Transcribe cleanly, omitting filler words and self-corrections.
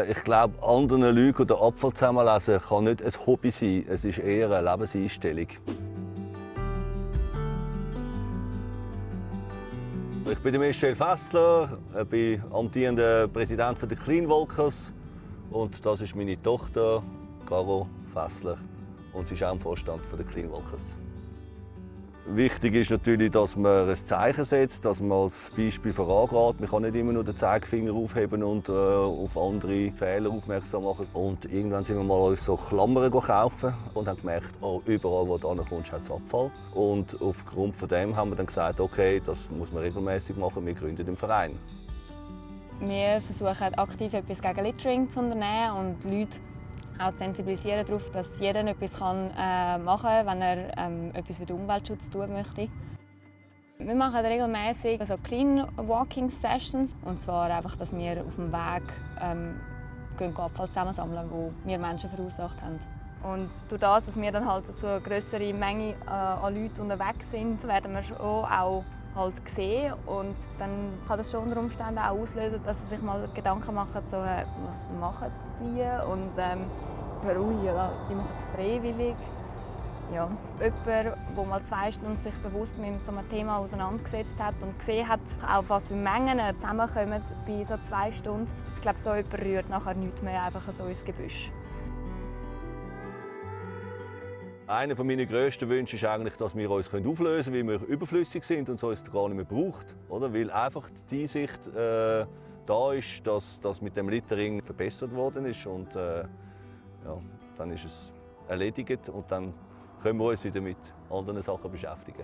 Ich glaube, anderen Leuten den Apfel zusammenlesen kann nicht ein Hobby sein, es ist eher eine Lebenseinstellung. Ich bin Michel Fessler, ich bin amtierender Präsident der Clean Walkers und das ist meine Tochter, Caro Fessler, und sie ist auch im Vorstand der Clean Walkers. Wichtig ist natürlich, dass man ein Zeichen setzt, dass man als Beispiel vorangeht. Man kann nicht immer nur den Zeigefinger aufheben und auf andere Fehler aufmerksam machen. Und irgendwann sind wir mal uns so Klammern kaufen und haben gemerkt, oh, überall, wo du hinkommst, hat es Abfall. Und aufgrund von dem haben wir dann gesagt, okay, das muss man regelmäßig machen, wir gründen den Verein. Wir versuchen aktiv etwas gegen Littering zu unternehmen und Leute auch zu sensibilisieren darauf, dass jeder etwas machen kann, wenn er etwas für den Umweltschutz tun möchte. Wir machen regelmäßig so Clean Walking Sessions. Und zwar einfach, dass wir auf dem Weg Abfall zusammensammeln, den wir Menschen verursacht haben. Und durch das, dass wir dann halt so eine grössere Menge an Leuten unterwegs sind, werden wir schon auch halt gesehen. Und dann kann das schon unter Umständen auch auslösen, dass sie sich mal Gedanken machen, so, was machen die? Und warum? Ja, die machen das freiwillig. Ja. Jemand, der mal 2 Stunden sich bewusst mit so einem Thema auseinandergesetzt hat und gesehen hat, auf was für Mengen zusammenkommen bei so 2 Stunden. Ich glaube, so jemand rührt nachher nichts mehr einfach so ins Gebüsch. Einer meiner grössten Wünsche ist eigentlich, dass wir uns auflösen können, weil wir überflüssig sind und es uns gar nicht mehr braucht. Oder? Weil einfach die Einsicht da ist, dass das mit dem Littering verbessert worden ist. Und ja, dann ist es erledigt und dann können wir uns wieder mit anderen Sachen beschäftigen.